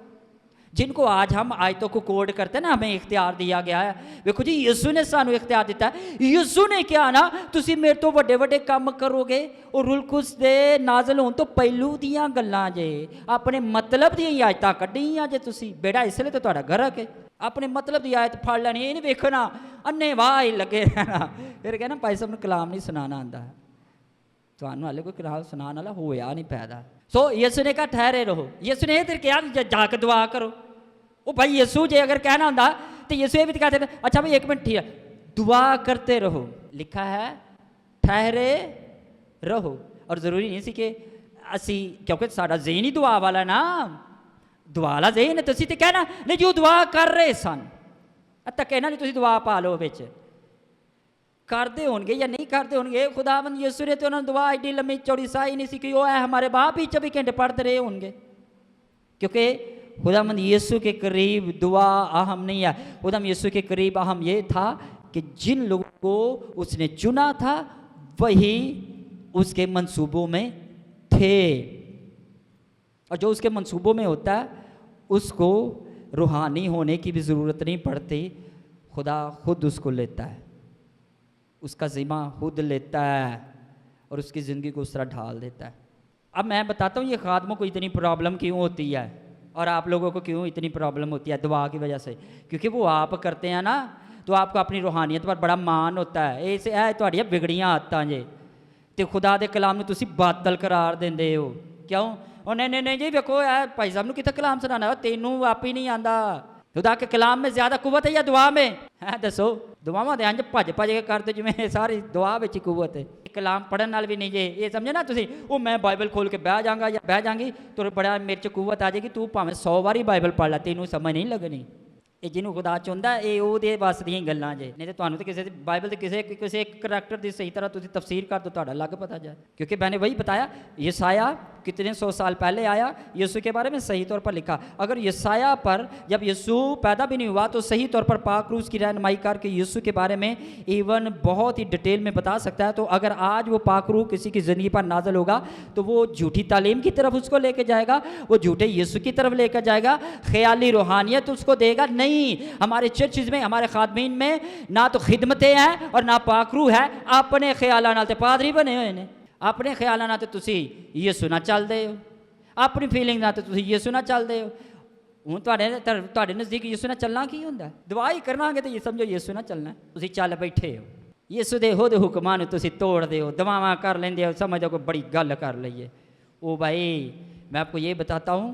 [SPEAKER 1] जिनको आज हम आयतों को कोड करते हैं ना हमें इख्तियार दिया गया है देखो जी यीशु ने सानू इख्तियार दिता है यीशु ने क्या ना तुसी मेरे तो वड्डे वड्डे काम करोगे और रुलकुस दे नाज़िल होने तो पहलू दियां गल्लां जे अपने मतलब दी आयतां कड्ढियां जे तुसी बेड़ा इसलिए तो तुहाडा गरक है अपने मतलब दी आयत फड़ लैनी ये नहीं वेखना अन्ने वाह ही लगे रहना फिर कहना भाई साहब ने कलाम नहीं सुनाना आंदा तुहानू हाले कोई कलाम सुनाने वाला होया नहीं पैदा सो यीशु ने कहा ठहरे रहो यीशु ने फिर क्या जाके दुआ करो वो भाई यीशु जे अगर कहना होंदा तो यीशु ये भी कहते थे अच्छा भाई एक मिनट ठीक है दुआ करते रहो लिखा है ठहरे रहो और ज़रूरी नहीं सी कि असी क्योंकि साडा ज़हन ही दुआ वाला ना दुआ वाला ज़हन है तो असी तो कहना नहीं जो दुआ कर रहे सन तो कहना नहीं तुसी दुआ पा लो बिच करते होंगे या नहीं करते होंगे खुदावंद यीशु ने तो उन्होंने दुआ एडी लंबी चौड़ी साई नहीं सी कि वो है हमारे बाप ही 24 घंटे पढ़ते रहे होंगे क्योंकि खुदावंद यीशु के करीब दुआ अहम नहीं है खुदावंद यीशु के करीब अहम ये था कि जिन लोगों को उसने चुना था वही उसके मंसूबों में थे और जो उसके मंसूबों में होता है उसको रूहानी होने की भी ज़रूरत नहीं पड़ती खुदा खुद उसको लेता है उसका ज़िम्मा खुद लेता है और उसकी ज़िंदगी को उस तरह ढाल देता है अब मैं बताता हूँ ये खादमों को इतनी प्रॉब्लम क्यों होती है और आप लोगों को क्यों इतनी प्रॉब्लम होती है दुआ की वजह से क्योंकि वो आप करते हैं ना तो आपको अपनी रूहानियत पर बड़ा मान होता है इस तुहाड़ियां बिगड़ियां आदतां जे तो खुदा दे कलाम नूं तुसीं बातल करार देंदे हो क्यों नहीं नहीं जी देखो भाई साहब नूं कित्थे कलाम सुनाना तेनू आप ही नहीं आंदा खुदा के कलाम में ज़्यादा कुव्वत है या दुआ में है दसो दुआवां दे अंज भज भज के करते जिवें सारी दुआ विच कुव्वत है कलाम पढ़न नाल भी नहीं जे ये समझे ना तुसीं वो मैं बाइबल खोल के बह जाऊँगा या बह जाऊँगी तो बड़ा मेरे च कुव्वत आ जाएगी तू भावें 100 बारी बाइबल पढ़ ला तेनू समझ नहीं लगनी ये जिन्हों खुदा चाहता है ये वो बस दी गल्लां जे नहीं तो तुहानू तो किसी बाइबल के किसी एक करैक्टर की सही तरह तुसीं तफसीर कर दो तुहाडा अलग पता जाए क्योंकि मैंने वही बताया यसाया कितने 100 साल पहले आया यीशु के बारे में सही तौर पर लिखा अगर यसाया पर जब यीशु पैदा भी नहीं हुआ तो सही तौर पर पाक रूस की रहनुमाई करके यीशु के बारे में इवन बहुत ही डिटेल में बता सकता है तो अगर आज वो पाक रूह किसी की ज़िंदगी पर नाजल होगा तो वो झूठी तालीम की तरफ उसको लेके जाएगा वो झूठे यीशु की तरफ लेकर जाएगा ख्याली रूहानियत उसको देगा नहीं हमारे चर्चिज में हमारे खादमीन में ना तो खिदमतें हैं और ना पाक रूह है अपने ख्यालों नाल ते पादरी बने हुए ने अपने ख्यालों नाल ते तुसी यीशु नाल चलदे हो अपनी फीलिंग नाल ते तुसी यीशु नाल चलदे हो हूँ तुहाडे नज़दीक यीशु नाल चलना की हुंदा दुआ ही करनागे तो ये समझो यीशु नाल चलना तुसी चल बैठे हो यीशु दे होदे हुक्मां नूं तुसी तोड़दे हो दुआवां कर लेंदे हो समझो कोई बड़ी गल कर लईए ओ भाई मैं आपको ये बताता हूँ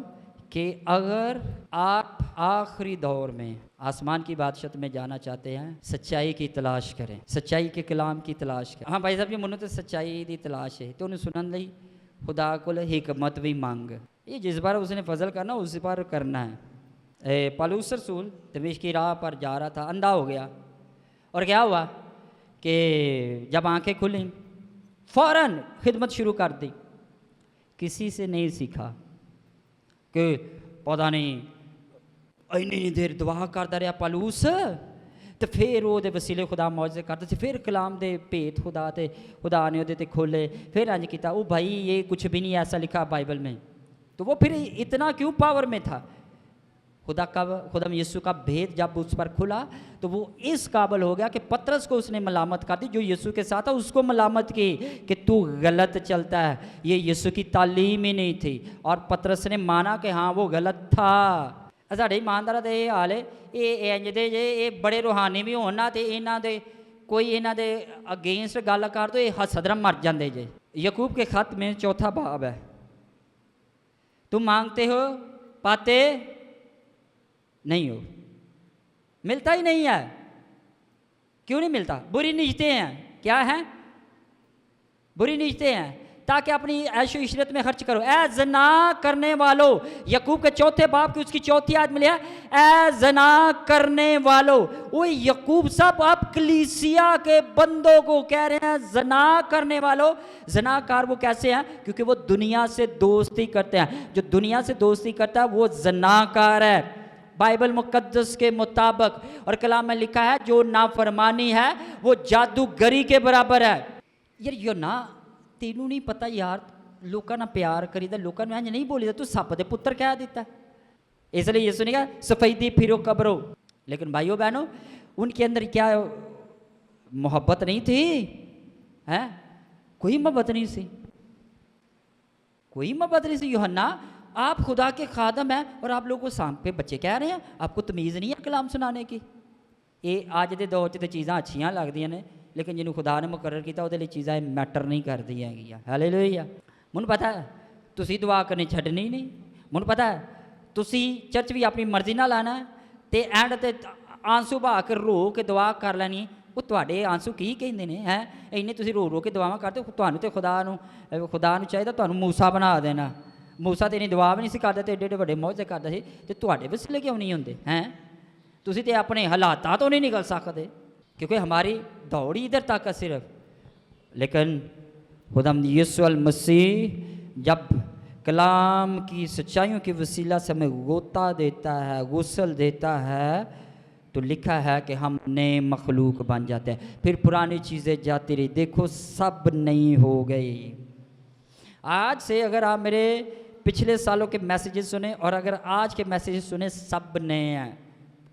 [SPEAKER 1] कि अगर आप आखिरी दौर में आसमान की बादशाहत में जाना चाहते हैं सच्चाई की तलाश करें सच्चाई के कलाम की तलाश करें हाँ भाई साहब जी मैनूं तो सच्चाई की तलाश है तो उन्हें सुनने लई खुदा को हिकमत भी मंग ये जिस बार उसने फजल करना उस बार करना है पौलुस रसूल दमिश्क की राह पर जा रहा था अंधा हो गया और क्या हुआ कि जब आंखें खुली फ़ौरन खिदमत शुरू कर दी किसी से नहीं सीखा कि पता नहीं इन्नी देर दुआ करता रहा पौलुस तो फिर वो वसीले खुदा मौजज़े करते थे फिर कलाम दे भेत खुदा ने वो खोले फिर अंज किया वो भाई ये कुछ भी नहीं ऐसा लिखा बाइबल में तो वो फिर इतना क्यों पावर में था खुदा यीशु का भेद जब उस पर खुला तो वो इस काबिल हो गया कि पतरस को उसने मलामत कर दी जो यीशु के साथ था उसको मलामत की कि तू गलत चलता है ये यीशु की तालीम ही नहीं थी और पतरस ने माना कि हाँ वो गलत था साढ़े ईमानदारा का ये हाल है ये इंज दे जे ये बड़े रूहानी भी होना तो इन्हों दे कोई इन्हों दे अगेंस्ट गल कर दो ये हसदरा मर जाते जे यकूब के खत में 4 बाब है तुम मांगते हो पाते नहीं हो, मिलता ही नहीं है। क्यों नहीं मिलता? बुरी नीयतें हैं। क्या है? बुरी नीयतें हैं, ताकि अपनी ऐशो इशरत में खर्च करो। ए जना करने वालों, यकूब के चौथे बाप की उसकी चौथी आयत मिली है, ए जना करने वालों। वो यकूब साहब आप कलीसिया के बंदों को कह रहे हैं जना करने वालों। जनाकार वो कैसे हैं? क्योंकि वो दुनिया से दोस्ती करते हैं। जो दुनिया से दोस्ती करता है वो जनाकार है बाइबल मुकद्दस के मुताबिक। और कलाम में लिखा है जो नाफरमानी है वो जादूगरी के बराबर है। यार यो ना तेनू नहीं पता यार, लोगों ना प्यार करीदा, लोगों ने इंज नहीं बोलीदा, तू सप दे पुत्र कह दिता। इसलिए यीशु ने कहा सफेदी फिरो कब्रो। लेकिन भाइयों बहनों, उनके अंदर क्या मोहब्बत नहीं थी? है कोई मोहब्बत नहीं सी, कोई मोहब्बत नहीं सी। यूहन्ना आप खुदा के खादम हैं और आप लोगों को शाम पे बच्चे कह रहे हैं, आपको तमीज़ नहीं है कलाम सुनाने की। ये अज के दौर च चीज़ां अच्छियां लगदियां ने, लेकिन जिन्होंने खुदा ने मुकर्रर किया वो चीज़ां मैटर नहीं करदियां हैगियां। हालेलुया। मैनूं पता है तुसीं दुआ करनी छड्डनी नहीं। मैनूं पता है तुसीं चर्च भी अपनी मर्जी नाल आना है ते एंड ते आंसू बहा के रो के दुआ कर लैनी। वो तुहाडे आंसू की कहंदे ने हैं? इन्ने तुसीं रो रो के दुआवां करदे, तुहानूं ते खुदा नूं चाहीदा तुहानूं मूसा बना देना। मूसा ते इन्नी दुआ भी नहीं सी करदा ते एडे एडे वड्डे मौजे करदा सी, ते तुहाडे वसीले क्यों नहीं हुंदे हैं? तुसीं ते अपने हालातां तो नहीं निकल सकते, क्योंकि हमारी दौड़ ही इधर तक है सिर्फ। लेकिन खुदा यीशु अल मसीह जब कलाम की सच्चाइयों की वसीला से हमें गोता देता है, गुसल देता है, तो लिखा है कि हम नए मखलूक बन जाते हैं। फिर पुरानी चीज़ें जाती रही, देखो सब नई हो गई। आज से अगर आप मेरे पिछले सालों के मैसेजेस सुने और अगर आज के मैसेजेस सुने, सब नए हैं,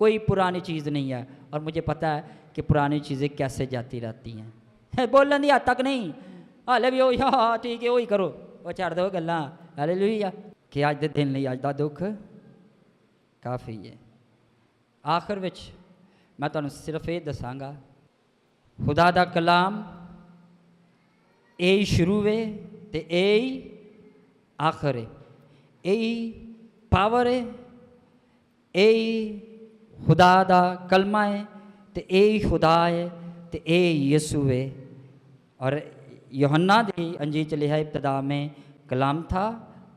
[SPEAKER 1] कोई पुरानी चीज़ नहीं है। और मुझे पता है कि पुरानी चीज़ें कैसे जाती रहती हैं। बोलन दी हद तक नहीं, हाले भी हाँ ठीक है वही करो, वो छड़ दो गल्लां। हालेलुया। कि अज दे दिन लई अज दा दुख काफ़ी है। आखिर विच मैं तुहानूं सिर्फ ये दसांगा, खुदा दा कलाम यही शुरू है ते यही आखिर है, यही पावर है, यही खुदा दा कलमा है, ते यही खुदा है, ते यही यीशु है। और यूहन्ना दी अंजील च लिखा है इब्तिदा में कलाम था,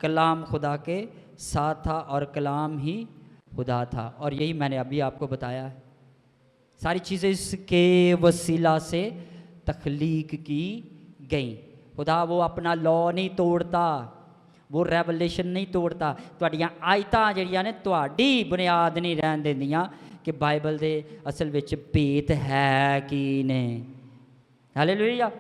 [SPEAKER 1] कलाम खुदा के साथ था और कलाम ही खुदा था। और यही मैंने अभी आपको बताया है, सारी चीज़ें इसके वसीला से तख्लीक की गई। खुदा वो अपना लॉ नहीं तोड़ता, वो रेवलेशन नहीं तोड़ता। तुहाड़ियां आयतां जिहड़ियां ने तुहाडी बुनियाद नहीं रहन देंदियां कि बाइबल दे असल विच भेत है की ने। हालेलुया।